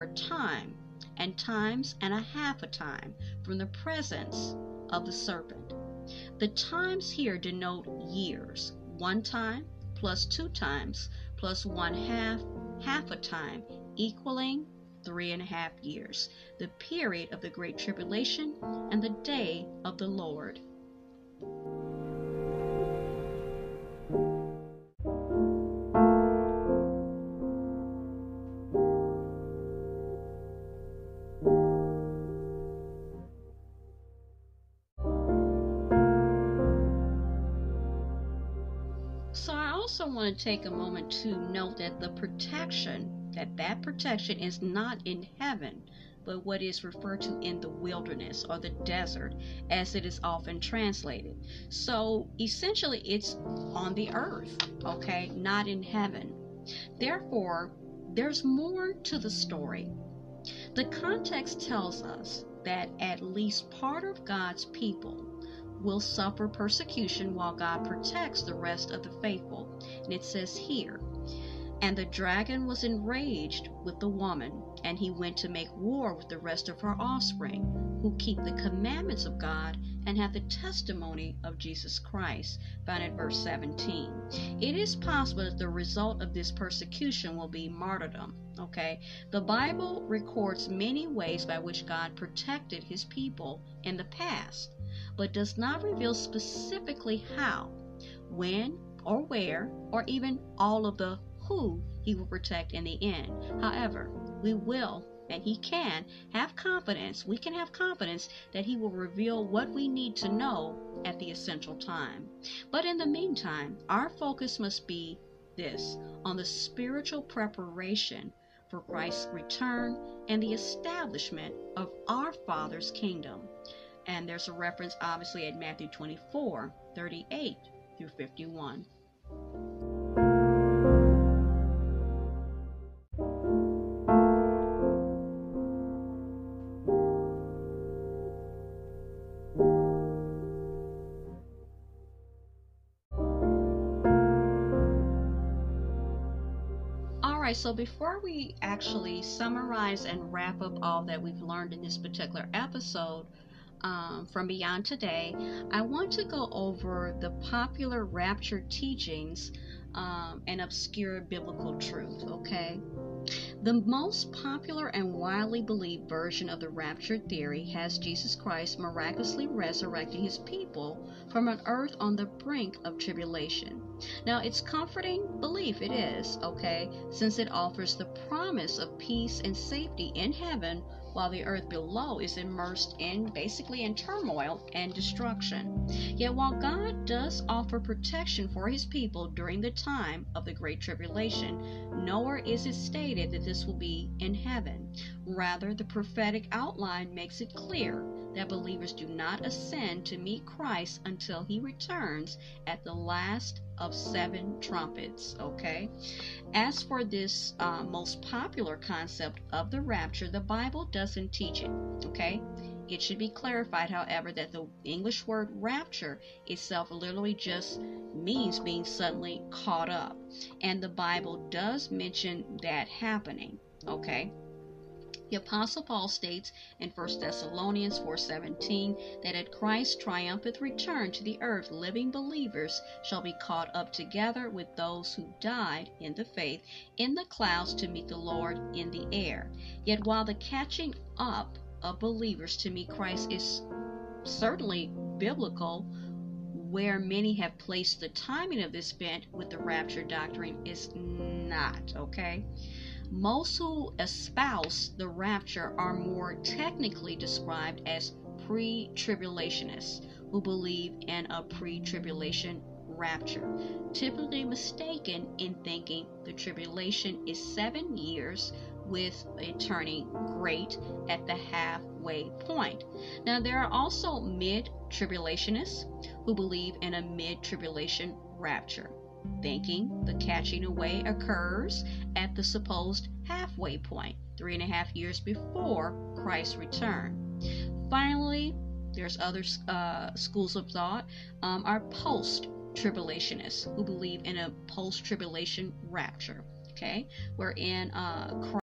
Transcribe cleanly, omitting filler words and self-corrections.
time, and times and a half a time from the presence of the serpent. The times here denote years. 1 time plus 2 times plus 1/2, half a time, equaling 3.5 years, the period of the Great Tribulation and the day of the Lord. So I also want to take a moment to note that that protection is not in heaven, but what is referred to in the wilderness or the desert, as it is often translated. So essentially it's on the earth, okay, not in heaven. Therefore, there's more to the story. The context tells us that at least part of God's people will suffer persecution while God protects the rest of the faithful. And it says here, and the dragon was enraged with the woman, and he went to make war with the rest of her offspring, who keep the commandments of God and have the testimony of Jesus Christ, found in verse 17. It is possible that the result of this persecution will be martyrdom. Okay, the Bible records many ways by which God protected his people in the past, but does not reveal specifically how, when, or where, or even all of the who he will protect in the end. However, we will, and we can have confidence that he will reveal what we need to know at the essential time. But in the meantime, our focus must be this, on the spiritual preparation for Christ's return and the establishment of our Father's kingdom. And there's a reference obviously at Matthew 24:38 through 51. Alright, so before we actually summarize and wrap up all that we've learned in this particular episode, from Beyond Today, I want to go over the popular rapture teachings and obscure biblical truth, okay? The most popular and widely believed version of the rapture theory has Jesus Christ miraculously resurrecting his people from an earth on the brink of tribulation. Now, it's comforting belief, it is, okay, since it offers the promise of peace and safety in heaven while the earth below is immersed in turmoil and destruction. Yet while God does offer protection for his people during the time of the Great Tribulation, nowhere is it stated that this will be in heaven. Rather, the prophetic outline makes it clear that believers do not ascend to meet Christ until he returns at the last of 7 trumpets, okay? As for this most popular concept of the rapture, the Bible doesn't teach it, okay? It should be clarified, however, that the English word rapture itself literally just means being suddenly caught up. And the Bible does mention that happening, okay? The Apostle Paul states in 1 Thessalonians 4:17 that at Christ's triumphant return to the earth, living believers shall be caught up together with those who died in the faith in the clouds to meet the Lord in the air. Yet while the catching up of believers to meet Christ is certainly biblical, where many have placed the timing of this event with the rapture doctrine is not, okay? Most who espouse the rapture are more technically described as pre-tribulationists who believe in a pre-tribulation rapture, typically mistaken in thinking the tribulation is 7 years with it turning great at the halfway point. Now, there are also mid-tribulationists who believe in a mid-tribulation rapture, thinking the catching away occurs at the supposed halfway point, 3.5 years before Christ's return. Finally, there's other schools of thought are post-tribulationists who believe in a post-tribulation rapture, okay, wherein Christ